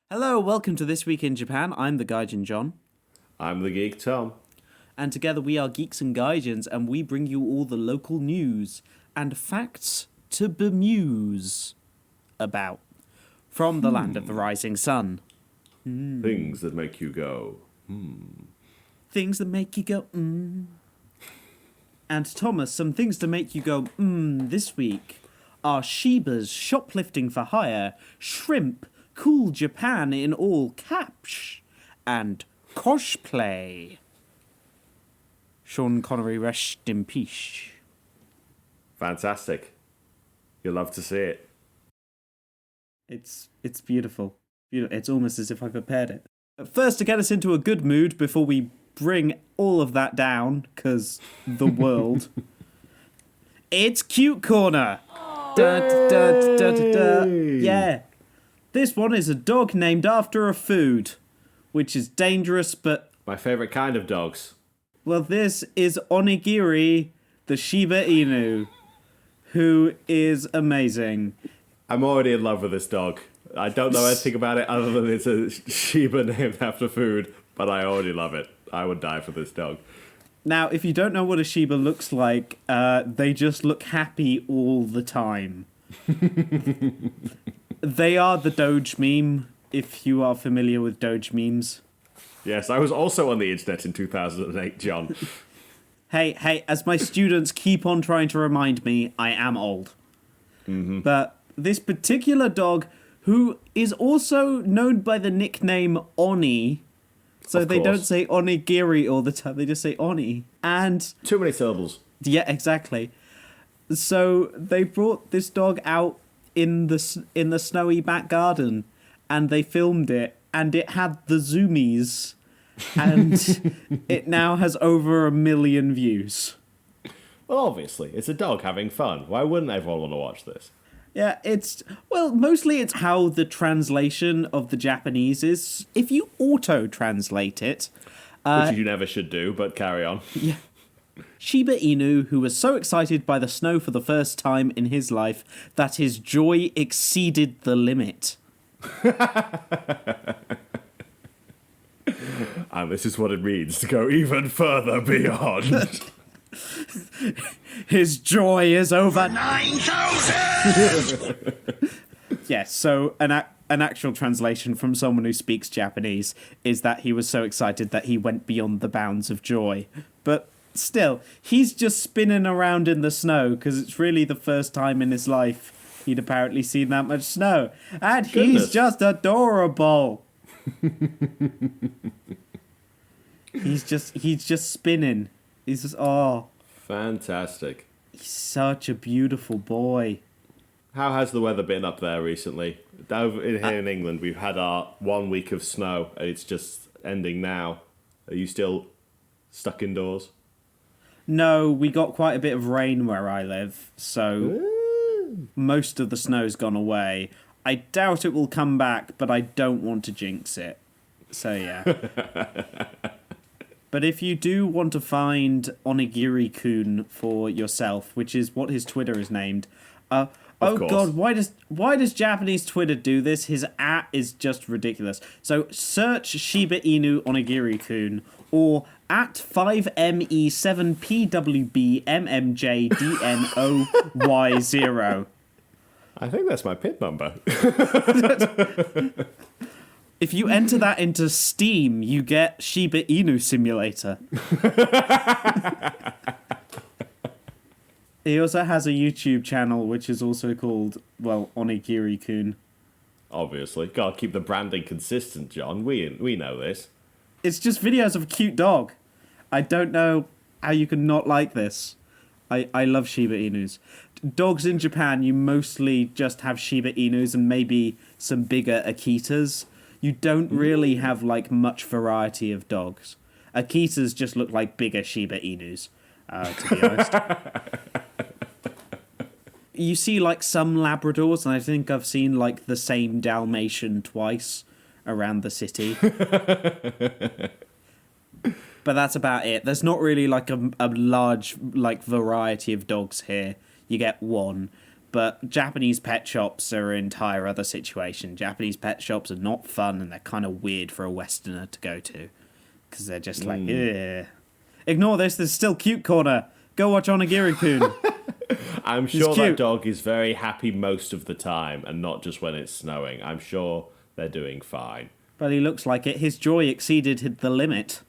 Hello, welcome to This Week in Japan. I'm the Gaijin John. I'm the Geek Tom. And together we are Geeks and Gaijins, and we bring you all the local news and facts to bemuse about from the land of the rising sun. Things that make you go, Things that make you go, And Thomas, some things to make you go, this week are Shiba's shoplifting for hire, shrimp, cool Japan in all caps, and cosplay. Sean Connery, rest in peace. Fantastic. You'll love to see it. It's beautiful. It's almost as if I prepared it. But first, to get us into a good mood before we bring all of that down, because the world, it's Cute Corner. Da, da, da, da, da, da. Yeah. This one is a dog named after a food, which is dangerous, but... My favourite kind of dogs. Well, this is Onigiri, the Shiba Inu, who is amazing. I'm already in love with this dog. I don't know anything about it other than it's a Shiba named after food, but I already love it. I would die for this dog. Now, if you don't know what a Shiba looks like, they just look happy all the time. They are the Doge meme, if you are familiar with Doge memes. Yes, I was also on the internet in 2008, John. Hey, as my students keep on trying to remind me, I am old. Mm-hmm. But this particular dog, who is also known by the nickname Oni, so they don't say Onigiri all the time, they just say Oni. And too many syllables. Yeah, exactly. So they brought this dog out in the snowy back garden, and they filmed it, and it had the zoomies, and it now has over 1 million views. Well, obviously, it's a dog having fun. Why wouldn't everyone want to watch this? Yeah, mostly it's how the translation of the Japanese is. If you auto-translate it... which you never should do, but carry on. Yeah. Shiba Inu, who was so excited by the snow for the first time in his life that his joy exceeded the limit. And this is what it means to go even further beyond. His joy is over 9,000! Yes, so an actual translation from someone who speaks Japanese is that he was so excited that he went beyond the bounds of joy. But still, he's just spinning around in the snow because it's really the first time in his life he'd apparently seen that much snow. And he's just adorable. He's just spinning. He's just, Fantastic. He's such a beautiful boy. How has the weather been up there recently? Over here in England, we've had our 1 week of snow, and it's just ending now. Are you still stuck indoors? No, we got quite a bit of rain where I live, so most of the snow's gone away. I doubt it will come back, but I don't want to jinx it. So, yeah. But if you do want to find Onigiri-kun for yourself, which is what his Twitter is named... oh god, why does Japanese Twitter do this? His @ is just ridiculous. So search Shiba Inu Onigiri-kun or @5me7pwbmmjdnoy0. I think that's my PIN number. If you enter that into Steam, you get Shiba Inu Simulator. He also has a YouTube channel, which is also called, Onigiri-kun. Obviously. Gotta keep the branding consistent, John. We know this. It's just videos of a cute dog. I don't know how you can not like this. I love Shiba Inus. Dogs in Japan, you mostly just have Shiba Inus and maybe some bigger Akitas. You don't really have, much variety of dogs. Akitas just look like bigger Shiba Inus, to be honest. You see, some Labradors, and I think I've seen, the same Dalmatian twice around the city. But that's about it. There's not really, a large, variety of dogs here. You get one. but Japanese pet shops are an entire other situation. Japanese pet shops are not fun, and they're kind of weird for a Westerner to go to. Because they're just like, ugh. Ignore this, there's still Cute Corner. Go watch Onigiri-kun. I'm sure that dog is very happy most of the time, and not just when it's snowing. I'm sure they're doing fine. But he looks like it. His joy exceeded the limit.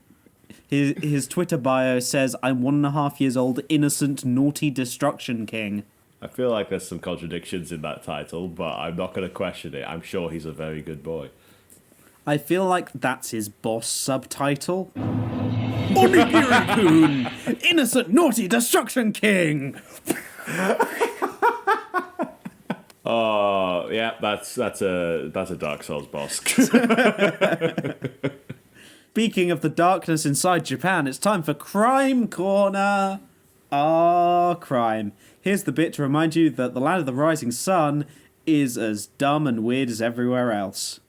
His Twitter bio says, I'm 1.5 years old, innocent, naughty destruction king. I feel like there's some contradictions in that title, but I'm not going to question it. I'm sure he's a very good boy. I feel like that's his boss subtitle. Onigiri-kun, innocent, naughty destruction king. Oh, yeah, that's a Dark Souls boss. Speaking of the darkness inside Japan, it's time for Crime Corner. Crime. Here's the bit to remind you that the land of the rising sun is as dumb and weird as everywhere else.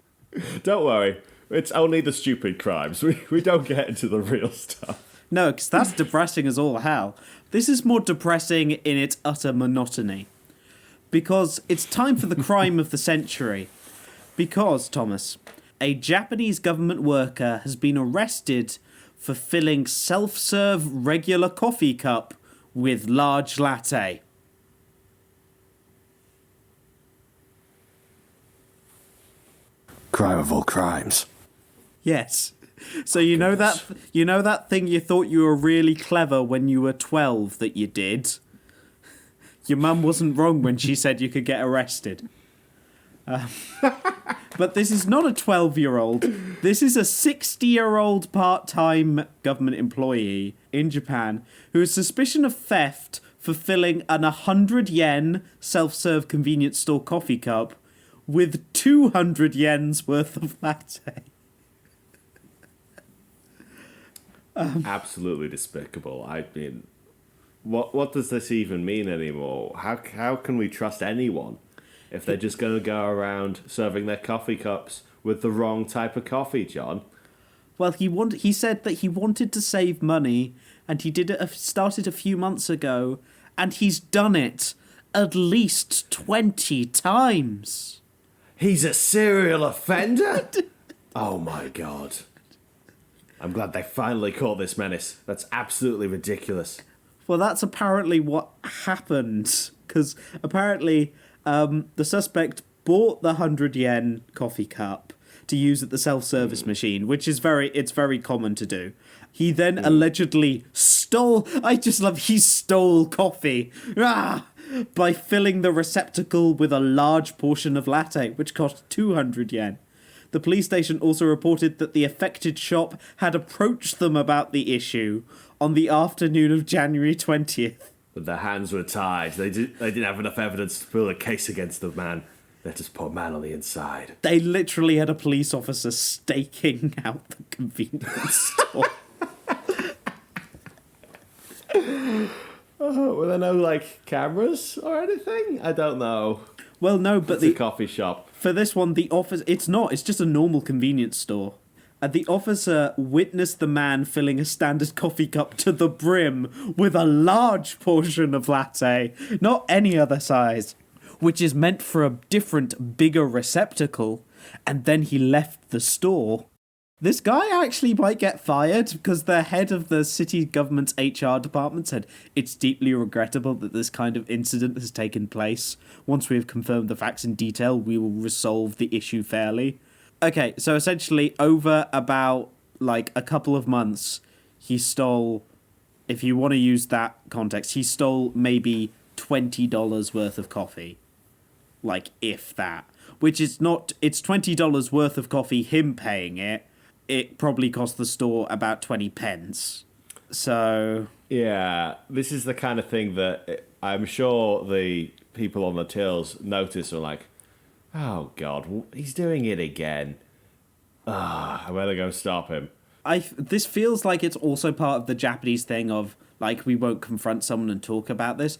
Don't worry, it's only the stupid crimes. We don't get into the real stuff. No, because that's depressing as all hell. This is more depressing in its utter monotony. Because it's time for the crime of the century. Because, Thomas, a Japanese government worker has been arrested for filling self-serve regular coffee cup with large latte. Crime of all crimes. Yes. So you know that thing you thought you were really clever when you were 12 that you did? Your mum wasn't wrong when she said you could get arrested. But this is not a 12-year-old. This is a 60-year-old part-time government employee in Japan who is suspicion of theft for filling an 100 yen self-serve convenience store coffee cup with 200 yen's worth of latte. Absolutely despicable. I mean, what does this even mean anymore? How can we trust anyone if they're just going to go around serving their coffee cups with the wrong type of coffee, John? Well, he said that he wanted to save money, and he started a few months ago, and he's done it at least 20 times. He's a serial offender? Oh my god. I'm glad they finally caught this menace. That's absolutely ridiculous. Well, that's apparently what happened, because apparently the suspect bought the 100 yen coffee cup to use at the self-service machine, which is very common to do. He then allegedly stole coffee by filling the receptacle with a large portion of latte, which cost 200 yen. The police station also reported that the affected shop had approached them about the issue on the afternoon of January 20th. But their hands were tied. They didn't have enough evidence to build a case against the man. Let this poor man on the inside. They literally had a police officer staking out the convenience store. Were there no, cameras or anything? I don't know. Well, no, but it's a coffee shop. For this one, it's just a normal convenience store. And the officer witnessed the man filling a standard coffee cup to the brim with a large portion of latte, not any other size, which is meant for a different, bigger receptacle, and then he left the store. This guy actually might get fired because the head of the city government's HR department said it's deeply regrettable that this kind of incident has taken place. Once we have confirmed the facts in detail, we will resolve the issue fairly. Okay, so essentially over about a couple of months, he stole, if you want to use that context, he stole maybe $20 worth of coffee. If that. Which is not, it's $20 worth of coffee, him paying it. It probably cost the store about 20 pence. So... Yeah, this is the kind of thing that I'm sure the people on the tills notice and like, oh God, he's doing it again. I better go stop him. This feels like it's also part of the Japanese thing of, we won't confront someone and talk about this.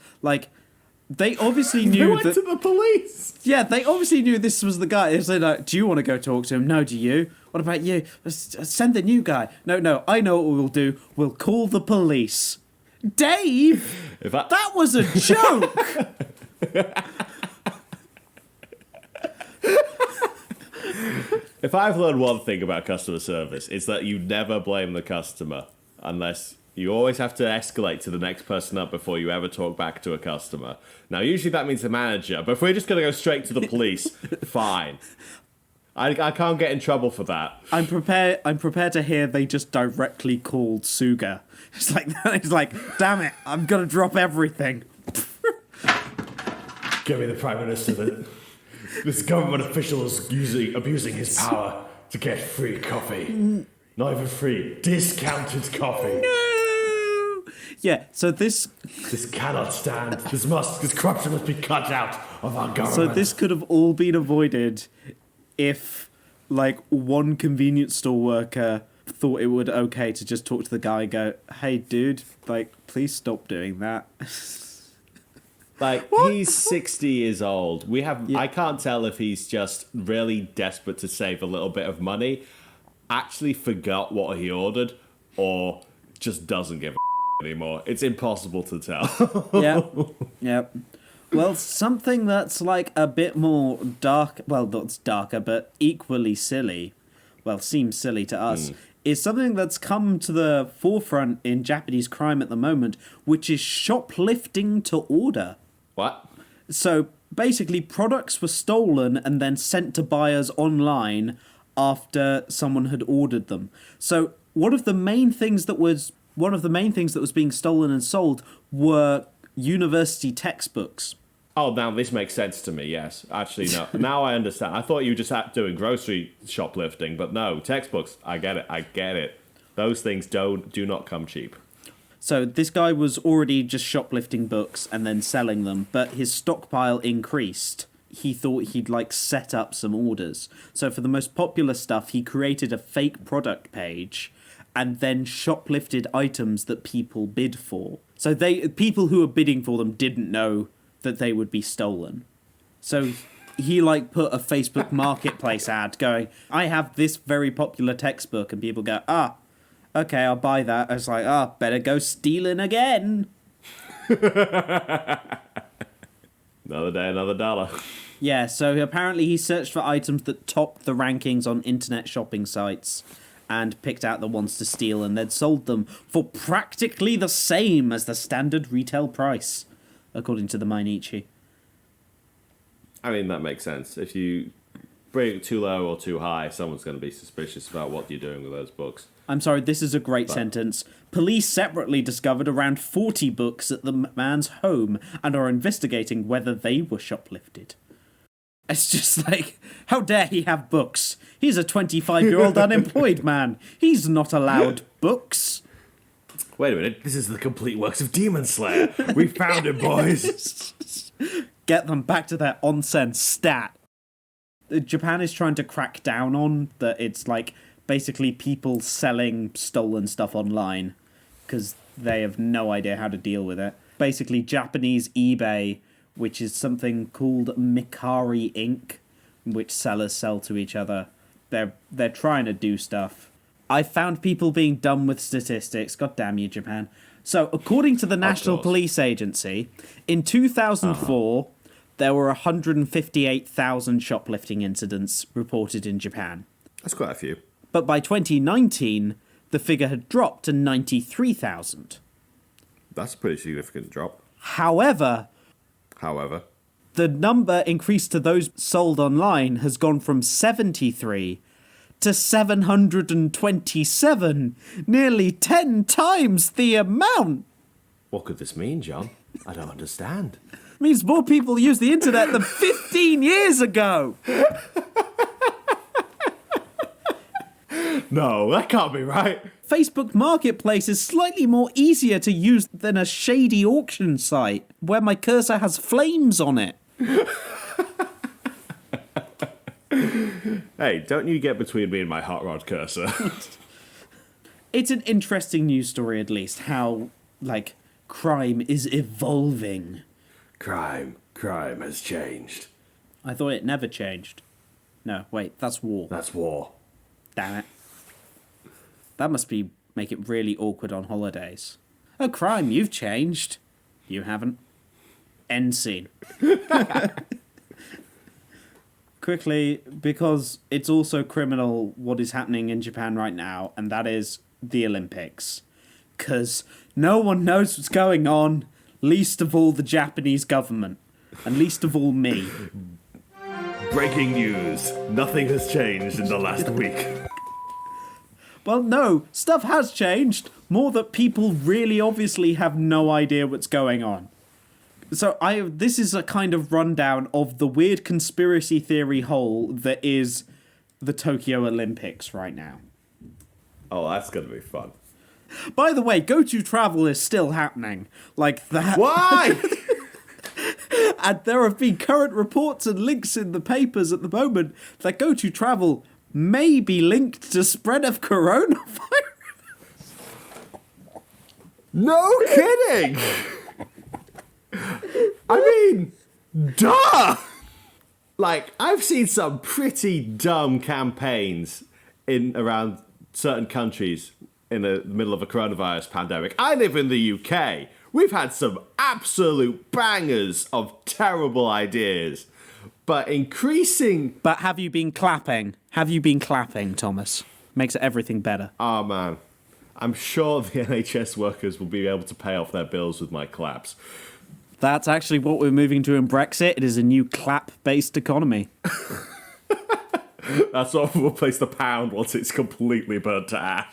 They obviously knew they went to the police. Yeah, they obviously knew this was the guy. They said, do you want to go talk to him? No, do you? What about you? Send the new guy. No, I know what we'll do. We'll call the police. Dave, that was a joke. If I've learned one thing about customer service, it's that you never blame the customer unless you always have to escalate to the next person up before you ever talk back to a customer. Now, usually that means the manager, but if we're just going to go straight to the police, fine. I can't get in trouble for that. I'm prepared to hear they just directly called Suga. It's like, damn it, I'm going to drop everything. Give me the Prime Minister. This government official is abusing his power to get free coffee. Not even free, discounted coffee. No! Yeah, so this cannot stand. This corruption must be cut out of our government. So this could have all been avoided if, like, one convenience store worker thought it would okay to just talk to the guy and go, hey, dude, like, please stop doing that. Like, what? He's 60 years old. I can't tell if he's just really desperate to save a little bit of money, actually forgot what he ordered, or just doesn't give a anymore. It's impossible to tell. Yep. Well, something that's like a bit more dark, well, not darker, but equally silly, well, seems silly to us, is something that's come to the forefront in Japanese crime at the moment, which is shoplifting to order. What? So basically, products were stolen and then sent to buyers online after someone had ordered them. So one of the main things that was being stolen and sold were university textboots. Oh, now this makes sense to me, yes. Actually, no. Now I understand. I thought you were just doing grocery shoplifting, but no, textbooks. I get it. Those things do not come cheap. So this guy was already just shoplifting books and then selling them, but his stockpile increased. He thought he'd, like, set up some orders. So for the most popular stuff, he created a fake product page and then shoplifted items that people bid for. So people who were bidding for them didn't know that they would be stolen. So he, like, put a Facebook Marketplace ad going, I have this very popular textbook, and people go, okay, I'll buy that. I was like, better go stealing again. Another day, another dollar. Yeah, so apparently he searched for items that topped the rankings on internet shopping sites and picked out the ones to steal and then sold them for practically the same as the standard retail price, according to the Mainichi. I mean, that makes sense. If you bring it too low or too high, someone's going to be suspicious about what you're doing with those books. I'm sorry, this is a great sentence. Police separately discovered around 40 books at the man's home and are investigating whether they were shoplifted. It's just like, how dare he have books? He's a 25-year-old unemployed man. He's not allowed books. Wait a minute, this is the complete works of Demon Slayer. We found it, boys. Get them back to their onsen stat. Japan is trying to crack down on that. It's like basically people selling stolen stuff online because they have no idea how to deal with it. Basically, Japanese eBay, which is something called Mikari Inc., which sellers sell to each other. They're trying to do stuff. I found people being dumb with statistics. God damn you, Japan. So, according to the National Police Agency, in 2004, there were 158,000 shoplifting incidents reported in Japan. That's quite a few. But by 2019, the figure had dropped to 93,000. That's a pretty significant drop. However, the number increased to those sold online has gone from 73 to 727, nearly 10 times the amount. What could this mean, John? I don't understand. It means more people use the internet than 15 years ago. No, that can't be right. Facebook Marketplace is slightly more easier to use than a shady auction site where my cursor has flames on it. Hey, don't you get between me and my hot rod cursor. It's an interesting news story, at least, how, like, crime is evolving. Crime has changed. I thought it never changed. No, wait, that's war. That's war. Damn it. That must make it really awkward on holidays. Oh, crime, you've changed. You haven't. End scene. Quickly, because it's also criminal what is happening in Japan right now, and that is the Olympics. Because no one knows what's going on, least of all the Japanese government, and least of all me. Breaking news. Nothing has changed in the last week. Well, no, stuff has changed. More that people really obviously have no idea what's going on. So this is a kind of rundown of the weird conspiracy theory hole that is the Tokyo Olympics right now. Oh, that's going to be fun. By the way, GoTo Travel is still happening. Like that. Why? And there have been current reports and links in the papers at the moment that GoTo Travel may be linked to spread of coronavirus. No kidding! I mean, duh! Like, I've seen some pretty dumb campaigns in around certain countries in the middle of a coronavirus pandemic. I live in the UK. We've had some absolute bangers of terrible ideas. But increasing... But have you been clapping? Have you been clapping, Thomas? Makes everything better. Oh, man. I'm sure the NHS workers will be able to pay off their bills with my claps. That's actually what we're moving to in Brexit. It is a new clap-based economy. That's what will replace the pound once it's completely burnt to ash.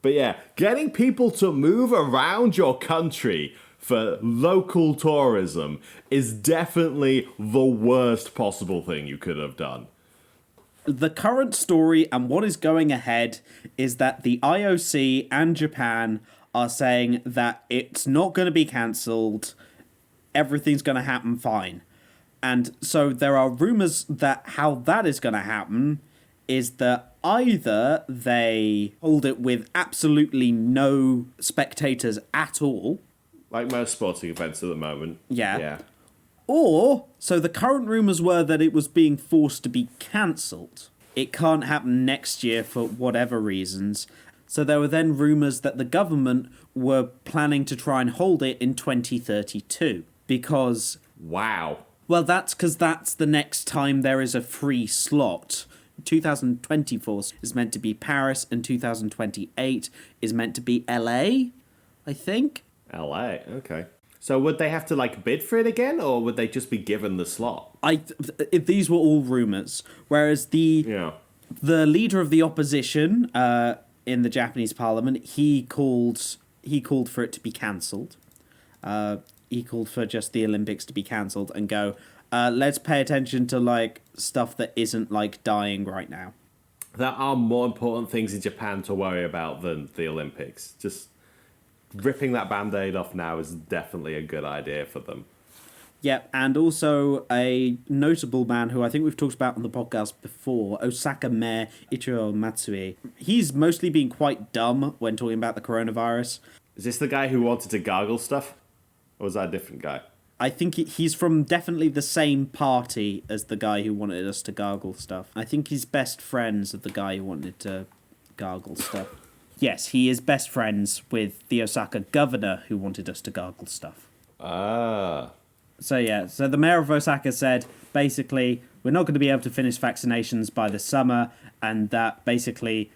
But yeah, getting people to move around your country for local tourism is definitely the worst possible thing you could have done. The current story and what is going ahead is that the IOC and Japan are saying that it's not going to be cancelled. Everything's going to happen fine. And so there are rumours that how that is going to happen is that either they hold it with absolutely no spectators at all. Like most sporting events at the moment. Yeah. Or, so the current rumours were that it was being forced to be cancelled. It can't happen next year for whatever reasons. So there were then rumours that the government were planning to try and hold it in 2032. Because... Wow. Well, that's because that's the next time there is a free slot. 2024 is meant to be Paris, and 2028 is meant to be LA, I think. LA, okay. So would they have to, like, bid for it again, or would they just be given the slot? These were all rumours. Whereas the leader of the opposition in the Japanese parliament, he called for it to be cancelled. He called for just the Olympics to be cancelled and go, let's pay attention to, like, stuff that isn't, like, dying right now. There are more important things in Japan to worry about than the Olympics. Just ripping that Band-Aid off now is definitely a good idea for them. Yep, and also a notable man who I think we've talked about on the podcast before, Osaka Mayor Ichiro Matsui. He's mostly been quite dumb when talking about the coronavirus. Is this the guy who wanted to gargle stuff? Or was that a different guy? I think he's from definitely the same party as the guy who wanted us to gargle stuff. I think he's best friends with the guy who wanted to gargle stuff. Yes, he is best friends with the Osaka governor who wanted us to gargle stuff. Ah. So yeah, so the mayor of Osaka said, basically, we're not going to be able to finish vaccinations by the summer, and that basically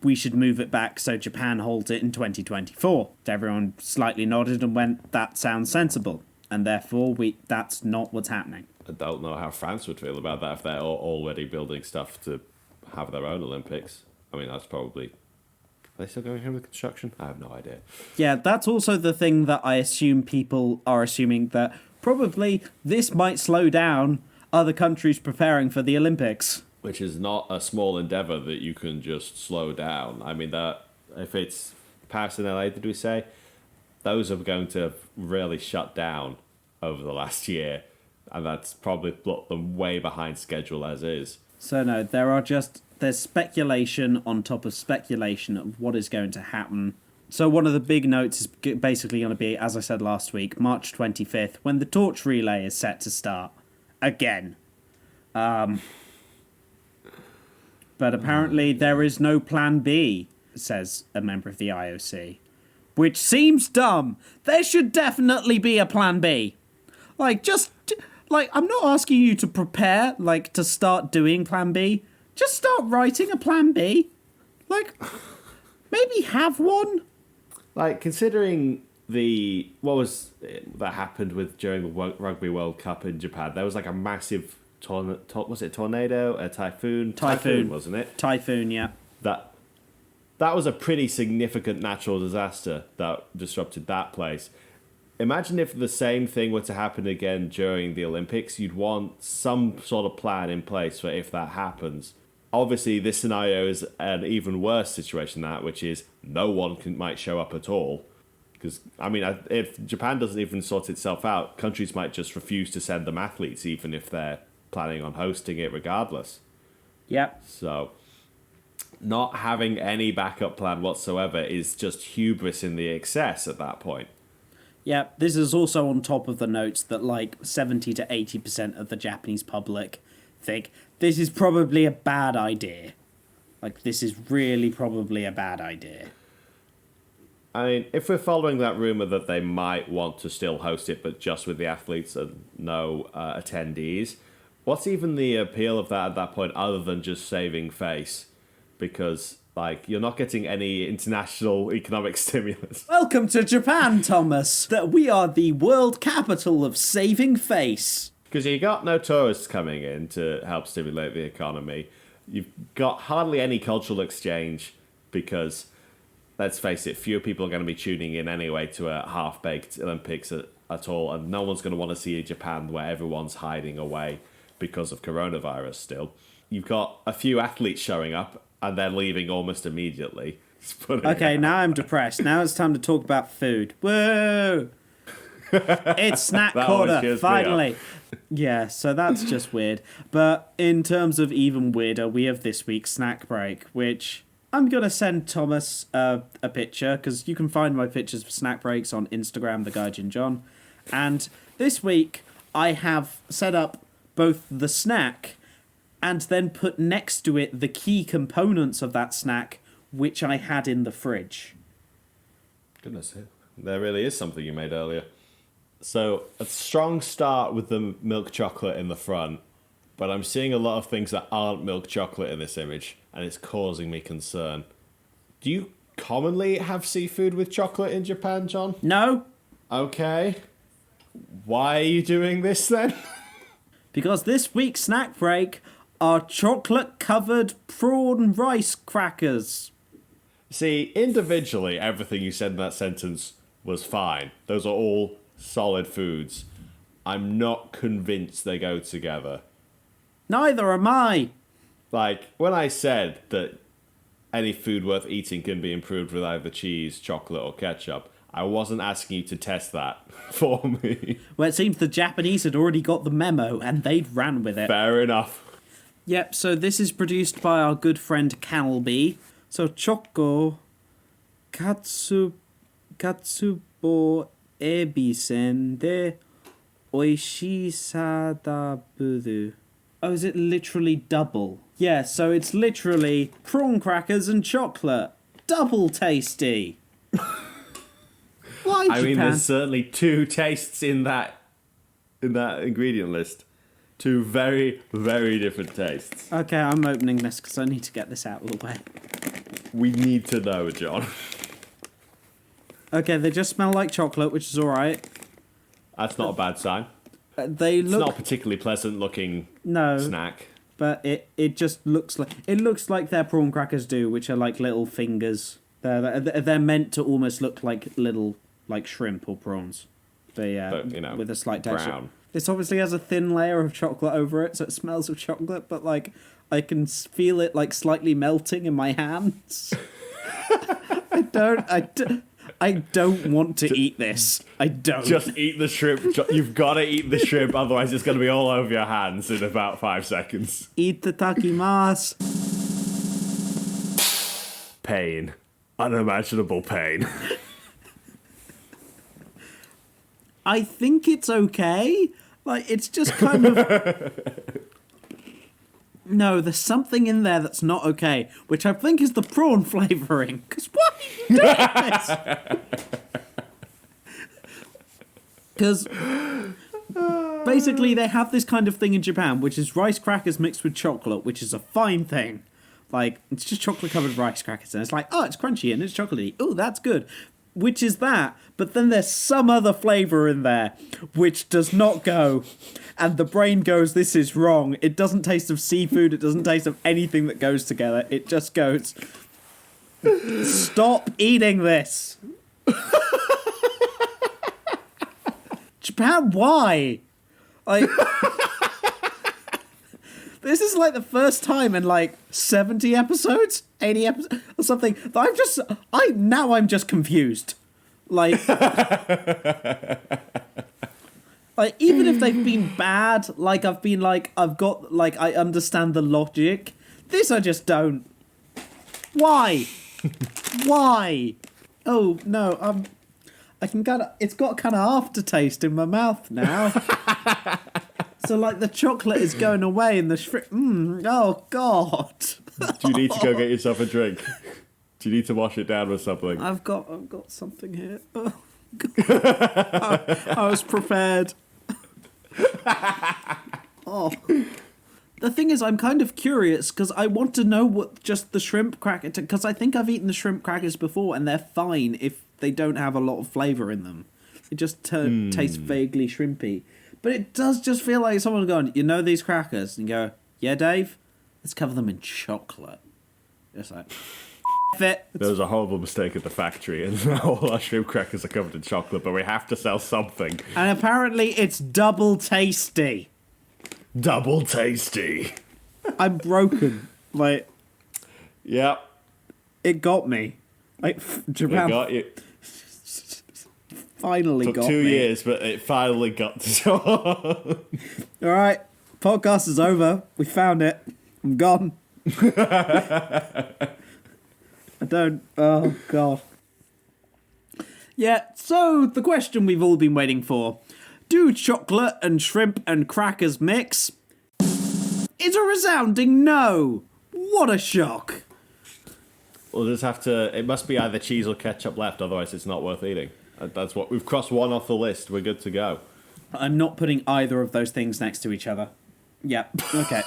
we should move it back so Japan holds it in 2024. Everyone slightly nodded and went, that sounds sensible. And therefore, that's not what's happening. I don't know how France would feel about that if they're already building stuff to have their own Olympics. I mean, that's probably... Are they still going ahead with construction? I have no idea. Yeah, that's also the thing that I assume people are assuming, that probably this might slow down other countries preparing for the Olympics. Which is not a small endeavour that you can just slow down. I mean, that if it's Paris and LA, did we say? Those are going to have really shut down over the last year. And that's probably put them way behind schedule as is. So no, there's speculation on top of speculation of what is going to happen. So one of the big notes is basically going to be, as I said last week, March 25th, when the torch relay is set to start. Again. But apparently there is no plan B, says a member of the IOC. Which seems dumb. There should definitely be a plan B. Like, I'm not asking you to prepare, like, to start doing Plan B. Just start writing a Plan B. Like, maybe have one. Like, considering that happened during the Rugby World Cup in Japan, there was like a massive tornado, a typhoon, wasn't it? Typhoon, yeah. That was a pretty significant natural disaster that disrupted that place. Imagine if the same thing were to happen again during the Olympics. You'd want some sort of plan in place for if that happens. Obviously, this scenario is an even worse situation than that, which is no one might show up at all. Because, I mean, if Japan doesn't even sort itself out, countries might just refuse to send them athletes, even if they're planning on hosting it regardless. Yep. So, not having any backup plan whatsoever is just hubris in the excess at that point. Yeah, this is also on top of the notes that like 70 to 80% of the Japanese public think this is probably a bad idea. Like, this is really probably a bad idea. I mean, if we're following that rumor that they might want to still host it, but just with the athletes and no attendees, what's even the appeal of that at that point other than just saving face? Because, like, you're not getting any international economic stimulus. Welcome to Japan, Thomas. That we are the world capital of saving face. Because you got no tourists coming in to help stimulate the economy. You've got hardly any cultural exchange because, let's face it, fewer people are going to be tuning in anyway to a half-baked Olympics at all, and no one's going to want to see a Japan where everyone's hiding away because of coronavirus still. You've got a few athletes showing up and then leaving almost immediately. Okay, now I'm depressed. Now it's time to talk about food. Woo! It's snack quarter, finally. Yeah, so that's just weird. But in terms of even weirder, we have this week's snack break, which I'm going to send Thomas a picture, because you can find my pictures for snack breaks on Instagram, the Gaijin John. And this week, I have set up both the snack and then put next to it the key components of that snack, which I had in the fridge. Goodness, there really is something you made earlier. So, a strong start with the milk chocolate in the front, but I'm seeing a lot of things that aren't milk chocolate in this image, and it's causing me concern. Do you commonly have seafood with chocolate in Japan, John? No. Okay. Why are you doing this then? Because this week's snack break are chocolate-covered prawn rice crackers. See, individually, everything you said in that sentence was fine. Those are all solid foods. I'm not convinced they go together. Neither am I. Like, when I said that any food worth eating can be improved with either cheese, chocolate, or ketchup, I wasn't asking you to test that for me. Well, it seems the Japanese had already got the memo and they'd ran with it. Fair enough. Yep, so this is produced by our good friend Calby. So, choco, katsubo ebisen de oishisa da buru. Oh, is it literally double? Yeah, so it's literally prawn crackers and chocolate. Double tasty. Why, I mean, Japan? there's certainly two tastes in that ingredient list. Two very, very different tastes. Okay, I'm opening this because I need to get this out of the way. We need to know, John. Okay, they just smell like chocolate, which is alright. That's not a bad sign. They It's look... not a particularly pleasant looking snack. But it just looks like... It looks like their prawn crackers do, which are like little fingers. They're meant to almost look like little, like, shrimp or prawns. But, you know, with a slight texture. brown. This obviously has a thin layer of chocolate over it, so it smells of chocolate, but, like, I can feel it, like, slightly melting in my hands. I don't want to eat this. I don't. Just eat the shrimp. You've got to eat the shrimp, otherwise it's going to be all over your hands in about 5 seconds. Itadakimasu. Pain. Unimaginable pain. I think it's okay. Like, it's just kind of... No, there's something in there that's not okay, which I think is the prawn flavouring. Because why are you doing this? Because Basically, they have this kind of thing in Japan, which is rice crackers mixed with chocolate, which is a fine thing. Like, it's just chocolate-covered rice crackers, and it's like, oh, it's crunchy and it's chocolatey. Oh, that's good. Which is that, but then there's some other flavour in there, which does not go. And the brain goes, this is wrong. It doesn't taste of seafood. It doesn't taste of anything that goes together. It just goes, stop eating this. Japan, why? Like, this is like the first time in like 70 episodes, 80 episodes, or something. That I'm just confused. Like, like even if they've been bad, like I've been like I've got like I understand the logic. This I just don't. Why? Why? Oh no, I can it's got kind of aftertaste in my mouth now. So, like, the chocolate is going away and the shrimp... oh, God. Do you need to go get yourself a drink? Do you need to wash it down with something? I've got something here. Oh, God. I was prepared. Oh. The thing is, I'm kind of curious, because I want to know what just the shrimp cracker... Because I think I've eaten the shrimp crackers before, and they're fine if they don't have a lot of flavour in them. It just tastes vaguely shrimpy. But it does just feel like someone going, you know these crackers? And you go, yeah, Dave? Let's cover them in chocolate. Just like, it. There was a horrible mistake at the factory, and now all our shrimp crackers are covered in chocolate, but we have to sell something. And apparently it's double tasty. Double tasty. I'm broken. Like, yep. It got me. Like, Japan It got you. Finally Took got 2 me. years, but it finally got to show. All right, podcast is over. We found it. I'm gone. I don't. Oh God. Yeah. So the question we've all been waiting for: do chocolate and shrimp and crackers mix? It's a resounding no. What a shock. We'll just have to. It must be either cheese or ketchup left, otherwise it's not worth eating. That's what we've crossed one off the list. We're good to go. I'm not putting either of those things next to each other. Yeah. Okay.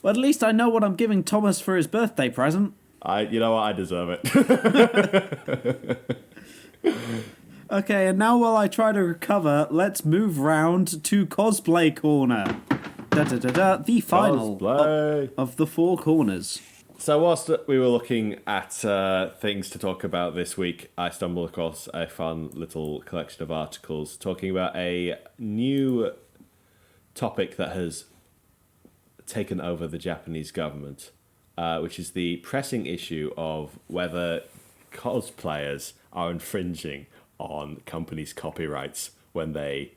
Well, at least I know what I'm giving Thomas for his birthday present. You know what? I deserve it. Okay, and now while I try to recover, let's move round to Cosplay Corner. The final of the four corners. So whilst we were looking at things to talk about this week, I stumbled across a fun little collection of articles talking about a new topic that has taken over the Japanese government, which is the pressing issue of whether cosplayers are infringing on companies' copyrights when they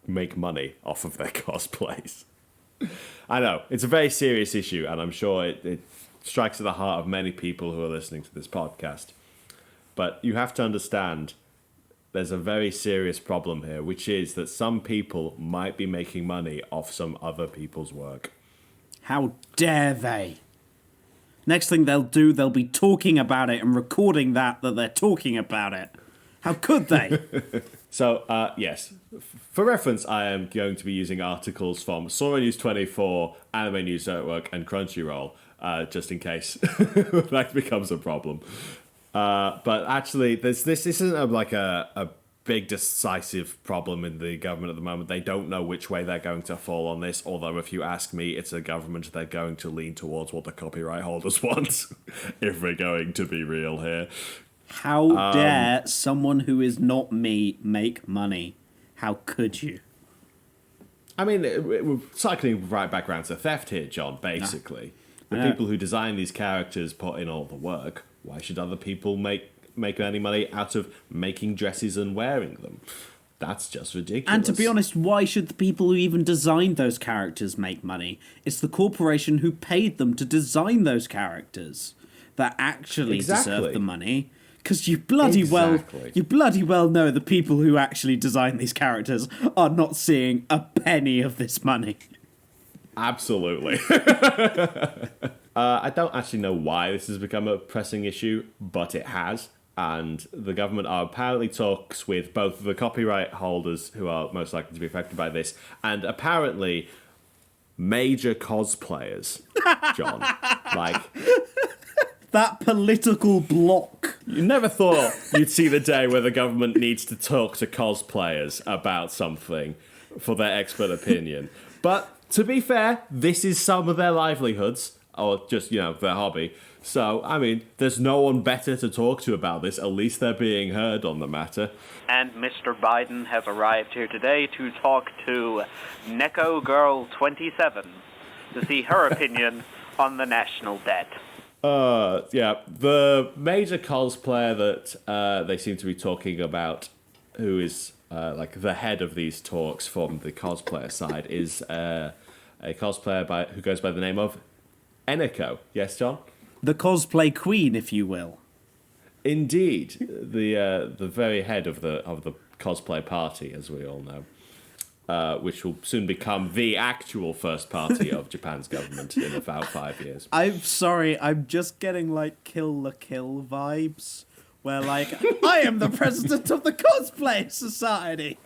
make money off of their cosplays. I know, it's a very serious issue, and I'm sure it strikes at the heart of many people who are listening to this podcast. But you have to understand there's a very serious problem here, which is that some people might be making money off some other people's work. How dare they? Next thing they'll do, they'll be talking about it and recording that they're talking about it. How could they? So, yes, for reference, I am going to be using articles from Sora News 24, Anime News Network, and Crunchyroll, just in case that becomes a problem. But actually, this isn't like a big decisive problem in the government at the moment. They don't know which way they're going to fall on this, although if you ask me, it's a government they're going to lean towards what the copyright holders want, if we're going to be real here. How dare someone who is not me make money? How could you? I mean, we're cycling right back around to theft here, John, basically. The people who design these characters put in all the work. Why should other people make any money out of making dresses and wearing them? That's just ridiculous. And to be honest, why should the people who even designed those characters make money? It's the corporation who paid them to design those characters that actually deserve the money. Because you bloody well know the people who actually design these characters are not seeing a penny of this money. Absolutely. I don't actually know why this has become a pressing issue, but it has. and the government are apparently talks with both the copyright holders who are most likely to be affected by this, and apparently major cosplayers, John. Like, that political bloc. you never thought you'd see the day where the government needs to talk to cosplayers about something for their expert opinion. But to be fair, this is some of their livelihoods, or just, their hobby. So, I mean, there's no one better to talk to about this. At least they're being heard on the matter. And Mr. Biden has arrived here today to talk to Neko Girl 27 to see her opinion on the national debt. The major cosplayer that they seem to be talking about, who is like the head of these talks from the cosplayer side, is a cosplayer who goes by the name of Eniko. Yes, John? The cosplay queen, if you will. Indeed, the very head of the cosplay party, as we all know, which will soon become the actual first party of Japan's government in about 5 years. I'm sorry, I'm just getting like Kill la Kill vibes, where like, I am the president of the Cosplay Society.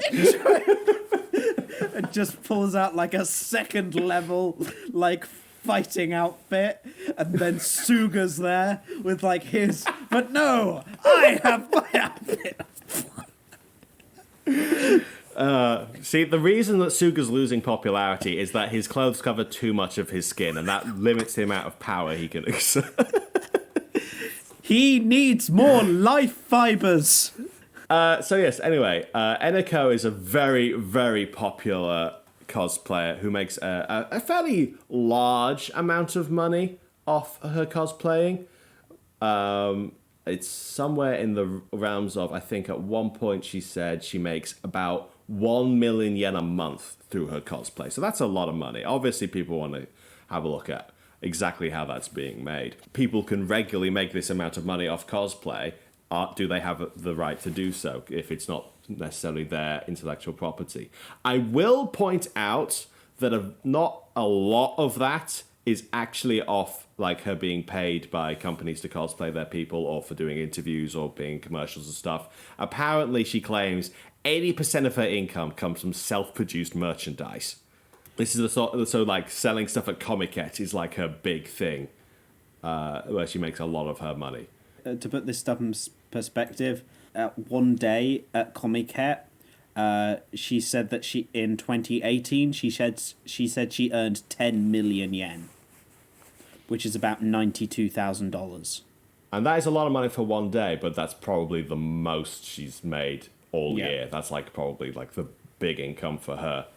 It just pulls out like a second level, like, fighting outfit, and then Suga's there with like his, but no, I have my outfit. See, the reason that Suga's losing popularity is that his clothes cover too much of his skin, and that limits the amount of power he can exert. He needs more life fibers. Anyway, Eniko is a very, very popular cosplayer who makes a fairly large amount of money off her cosplaying. It's somewhere in the realms of, I think at one point she said she makes about 1 million yen a month through her cosplay. So that's a lot of money. Obviously, people want to have a look at exactly how that's being made. People can regularly make this amount of money off cosplay. Do they have the right to do so if it's not necessarily their intellectual property? I will point out that not a lot of that is actually off, like her being paid by companies to cosplay their people or for doing interviews or being commercials and stuff. Apparently, she claims 80% of her income comes from self-produced merchandise. This is so like selling stuff at Comiket is like her big thing, where she makes a lot of her money. To put this stuff in perspective, one day at Comiket, she said that in 2018 she said she earned 10 million yen, which is about $92,000. And that is a lot of money for one day, but that's probably the most she's made all year. That's like probably like the big income for her.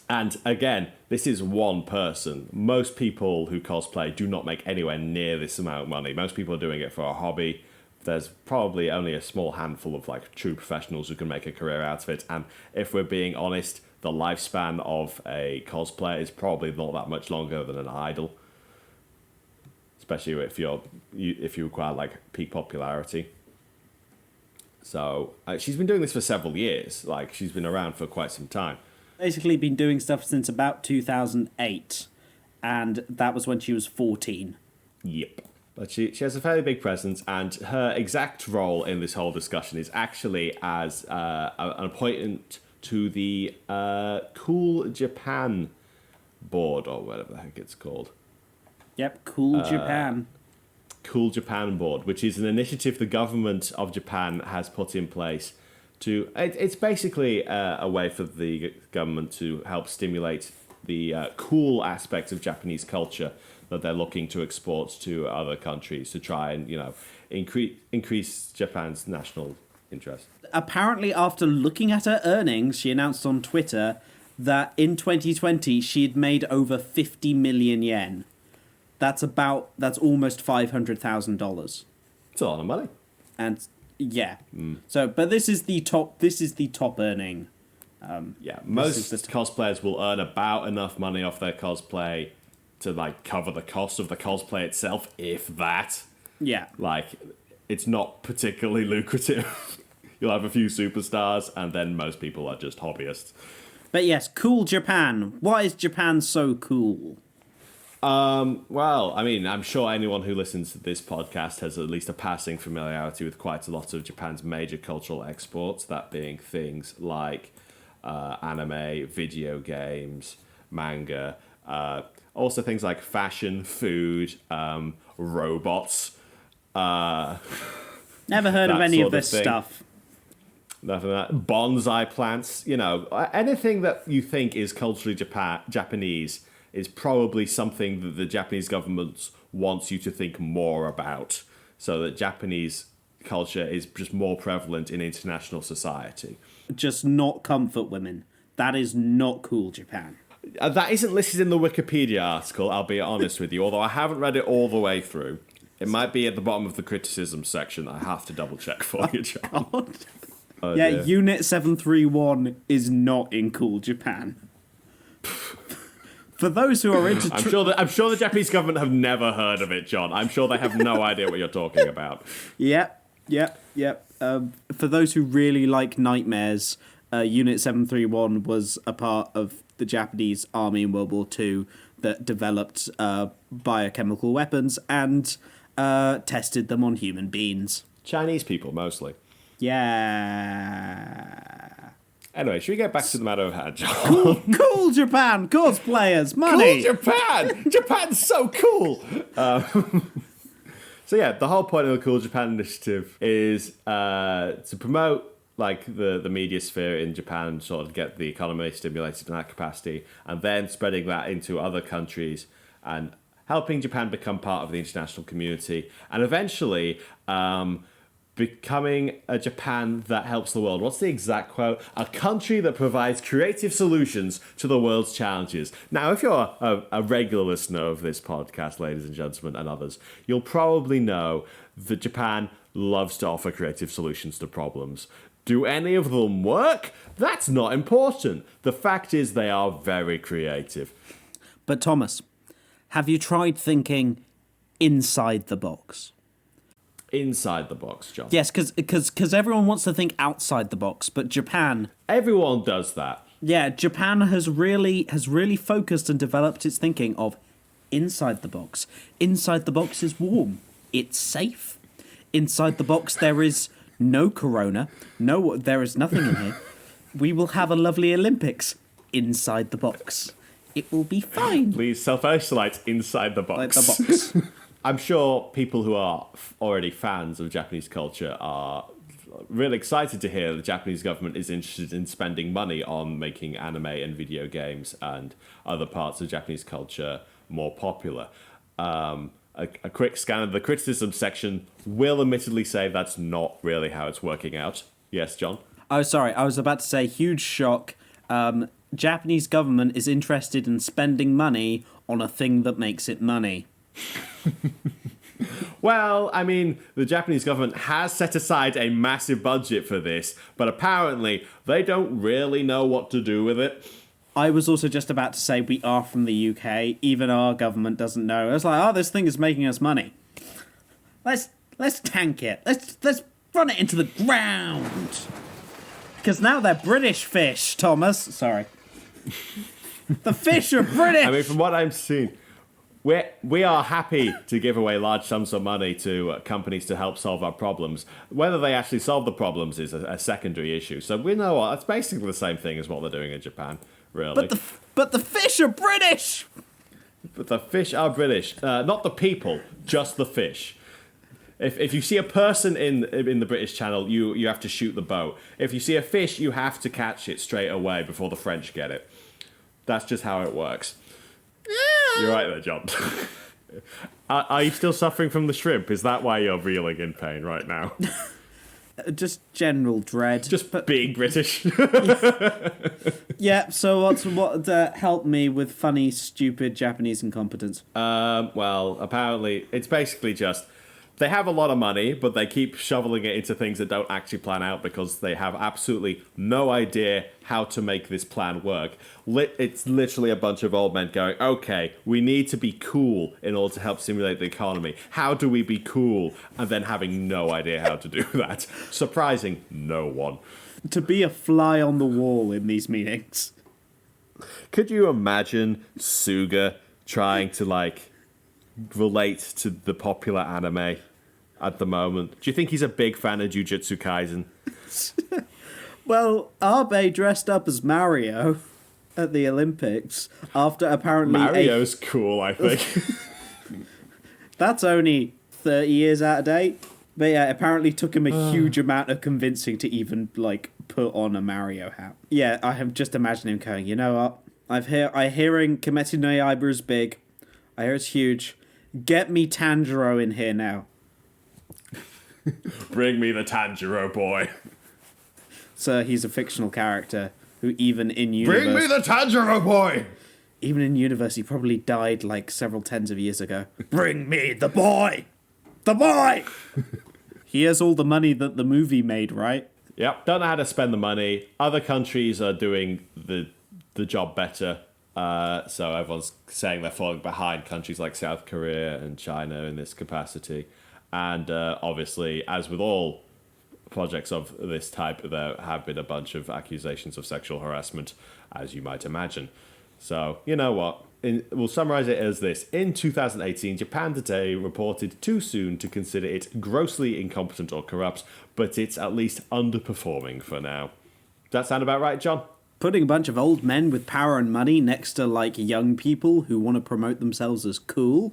And again, this is one person. Most people who cosplay do not make anywhere near this amount of money. Most people are doing it for a hobby. There's probably only a small handful of like true professionals who can make a career out of it. And if we're being honest, the lifespan of a cosplayer is probably not that much longer than an idol. Especially if you require like peak popularity. So she's been doing this for several years. Like she's been around for quite some time. Basically been doing stuff since about 2008, and that was when she was 14. Yep. But she has a fairly big presence, and her exact role in this whole discussion is actually as an appointment to the Cool Japan board, or whatever the heck it's called. Yep, Cool Japan. Cool Japan board, which is an initiative the government of Japan has put in place it's basically a way for the government to help stimulate the cool aspects of Japanese culture that they're looking to export to other countries to try and, increase Japan's national interest. Apparently, after looking at her earnings, she announced on Twitter that in 2020 she had made over 50 million yen. That's almost $500,000. It's a lot of money. And yeah. So, but this is the top earning. Most cosplayers will earn about enough money off their cosplay to like cover the cost of the cosplay itself, if that. Yeah. Like, it's not particularly lucrative. You'll have a few superstars, and then most people are just hobbyists. But yes, Cool Japan. Why is Japan so cool? Well, I mean, I'm sure anyone who listens to this podcast has at least a passing familiarity with quite a lot of Japan's major cultural exports, that being things like anime, video games, manga, also things like fashion, food, robots. Never heard of any of this stuff. Nothing like that. Bonsai plants, anything that you think is culturally Japanese is probably something that the Japanese government wants you to think more about, so that Japanese culture is just more prevalent in international society. Just not comfort women. That is not cool, Japan. That isn't listed in the Wikipedia article, I'll be honest with you, although I haven't read it all the way through. It might be at the bottom of the criticism section. I have to double check for you, John. Oh, yeah, dear. Unit 731 is not in cool Japan. For those who are into... I'm sure the Japanese government have never heard of it, John. I'm sure they have no idea what you're talking about. Yep. For those who really like nightmares, Unit 731 was a part of the Japanese army in World War II that developed biochemical weapons and tested them on human beings. Chinese people, mostly. Yeah. Anyway, should we get back to the matter of hand, John? Cool Japan, cosplayers, money. Cool Japan! Japan's so cool! So yeah, the whole point of the Cool Japan initiative is to promote the media sphere in Japan, sort of get the economy stimulated in that capacity, and then spreading that into other countries and helping Japan become part of the international community, and eventually becoming a Japan that helps the world. What's the exact quote? A country that provides creative solutions to the world's challenges. Now, if you're a regular listener of this podcast, ladies and gentlemen, and others, you'll probably know that Japan loves to offer creative solutions to problems. Do any of them work? That's not important. The fact is they are very creative. But Thomas, have you tried thinking inside the box? Inside the box, John. Yes, because everyone wants to think outside the box, but Japan... Everyone does that. Yeah, Japan has really focused and developed its thinking of inside the box. Inside the box is warm. It's safe. Inside the box there is no corona. No, there is nothing in here. We will have a lovely Olympics inside the box. It will be fine. Please self-isolate inside the box. Like the box. I'm sure people who are already fans of Japanese culture are really excited to hear the Japanese government is interested in spending money on making anime and video games and other parts of Japanese culture more popular. A quick scan of the criticism section will admittedly say that's not really how it's working out. Yes, John? Oh, sorry. I was about to say, huge shock. Japanese government is interested in spending money on a thing that makes it money. Well, I mean, the Japanese government has set aside a massive budget for this, but apparently they don't really know what to do with it. I was also just about to say we are from the UK. Even our government doesn't know. It's like, this thing is making us money. Let's tank it. Let's run it into the ground. Because now they're British fish, Thomas. Sorry. The fish are British. I mean, from what I'm seeing, we are happy to give away large sums of money to companies to help solve our problems. Whether they actually solve the problems is a secondary issue. So we know what, it's basically the same thing as what they're doing in Japan, really. But the fish are British! But the fish are British. Not the people, just the fish. If you see a person in the British Channel, you have to shoot the boat. If you see a fish, you have to catch it straight away before the French get it. That's just how it works. You're right there, John. Are you still suffering from the shrimp? Is that why you're reeling in pain right now? Just general dread. Just being British. Yeah, so what helped me with funny, stupid Japanese incompetence? Well, apparently, it's basically just... They have a lot of money, but they keep shoveling it into things that don't actually plan out because they have absolutely no idea how to make this plan work. It's literally a bunch of old men going, okay, we need to be cool in order to help stimulate the economy. How do we be cool? And then having no idea how to do that. Surprising no one. To be a fly on the wall in these meetings. Could you imagine Suga trying to like relate to the popular anime at the moment. Do you think he's a big fan of Jujutsu Kaisen? Well, Abe dressed up as Mario at the Olympics after apparently Mario's cool, I think. That's only 30 years out of date. But yeah, apparently took him a huge amount of convincing to even, like, put on a Mario hat. Yeah, I have just imagined him going, you know what? I hearing Kimetsu no Yaiba is big. I hear it's huge. Get me Tanjiro in here now. Bring me the Tanjiro boy. So he's a fictional character who even in universe... Bring me the Tanjiro boy! Even in universe, he probably died, like, several tens of years ago. Bring me the boy! The boy! He has all the money that the movie made, right? Yep, don't know how to spend the money. Other countries are doing the job better. So everyone's saying they're falling behind countries like South Korea and China in this capacity. And obviously, as with all projects of this type, there have been a bunch of accusations of sexual harassment, as you might imagine. So, you know what? We'll summarize it as this. In 2018, Japan Today reported too soon to consider it grossly incompetent or corrupt, but it's at least underperforming for now. Does that sound about right, John? Putting a bunch of old men with power and money next to, like, young people who want to promote themselves as cool?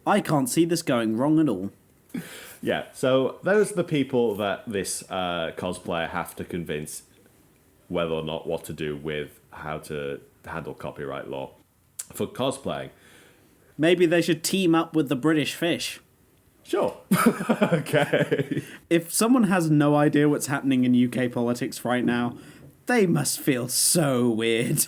I can't see this going wrong at all. Yeah, so those are the people that this cosplayer have to convince whether or not what to do with how to handle copyright law for cosplaying. Maybe they should team up with the British Fish. Sure. Okay. If someone has no idea what's happening in UK politics right now, they must feel so weird.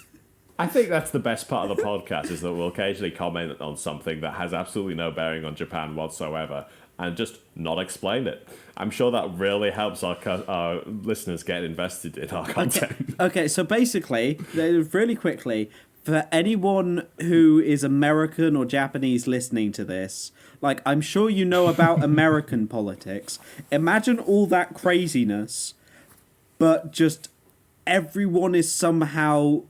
I think that's the best part of the podcast, is that we'll occasionally comment on something that has absolutely no bearing on Japan whatsoever and just not explain it. I'm sure that really helps our listeners get invested in our content. Okay, so basically, really quickly, for anyone who is American or Japanese listening to this, like, I'm sure you know about American politics. Imagine all that craziness, but just everyone is somehow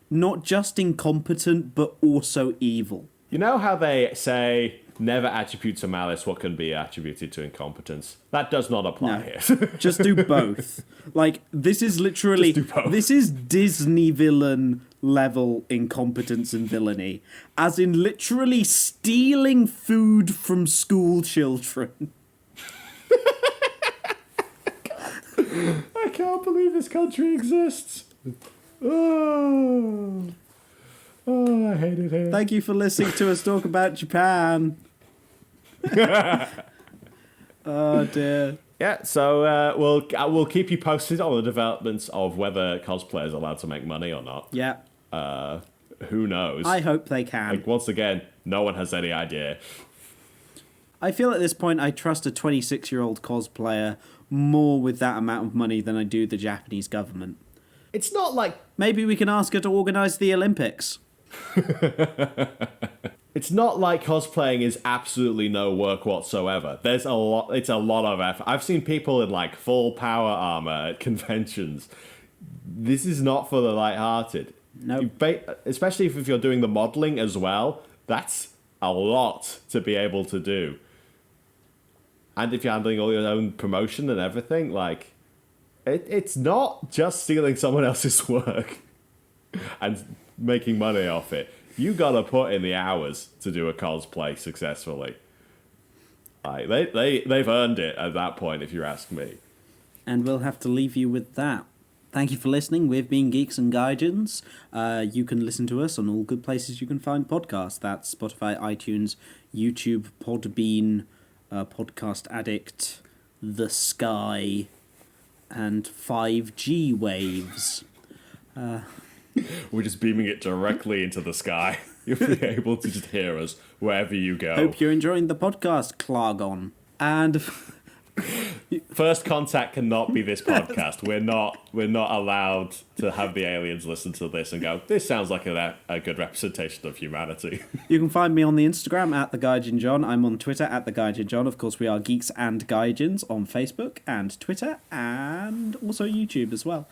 not just incompetent, but also evil. You know how they say never attribute to malice what can be attributed to incompetence? That does not apply here. Just do both. Like, this is literally... Just do both. This is Disney villain level incompetence and villainy. As in literally stealing food from school children. I can't believe this country exists. Oh, I hate it here. Thank you for listening to us talk about Japan. Oh dear. Yeah, so we'll keep you posted on the developments of whether cosplay is allowed to make money or not. Yeah. Who knows? I hope they can. Like, once again, no one has any idea. I feel at this point I trust a 26-year-old cosplayer more with that amount of money than I do the Japanese government. It's not like... Maybe we can ask her to organise the Olympics. It's not like cosplaying is absolutely no work whatsoever. It's a lot of effort. I've seen people in, like, full power armor at conventions. This is not for the lighthearted. No. Especially if you're doing the modeling as well, that's a lot to be able to do. And if you're handling all your own promotion and everything, like, it's not just stealing someone else's work and making money off it. You gotta put in the hours to do a cosplay successfully. Like, they've earned it at that point, if you ask me. And we'll have to leave you with that. Thank you for listening. We've been Geeks and Gaijins. You can listen to us on all good places you can find podcasts. That's Spotify, iTunes, YouTube, Podbean, Podcast Addict, The Sky, and 5G waves. We're just beaming it directly into the sky. You'll be able to just hear us wherever you go. Hope you're enjoying the podcast, Clargon. And First contact cannot be this podcast. We're not allowed to have the aliens listen to this and go, this sounds like a good representation of humanity. you can find me on the Instagram at the Gaijin John. I'm on Twitter at the Gaijin John. Of course, we are Geeks and Gaijins on Facebook and Twitter and also YouTube as well.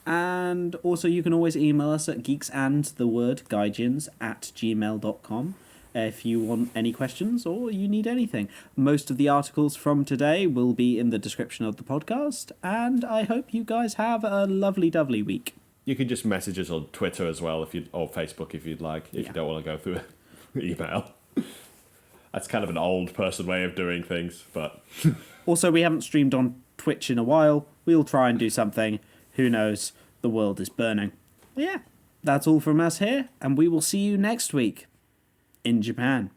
And also, you can always email us at geeksandtheWordGaijins@gmail.com. if you want any questions or you need anything. Most of the articles from today will be in the description of the podcast, and I hope you guys have a lovely, lovely week. You can just message us on Twitter as well, or Facebook if you'd like, if you don't want to go through email. That's kind of an old person way of doing things, but... Also, we haven't streamed on Twitch in a while. We'll try and do something. Who knows? The world is burning. But yeah, that's all from us here, and we will see you next week in Japan.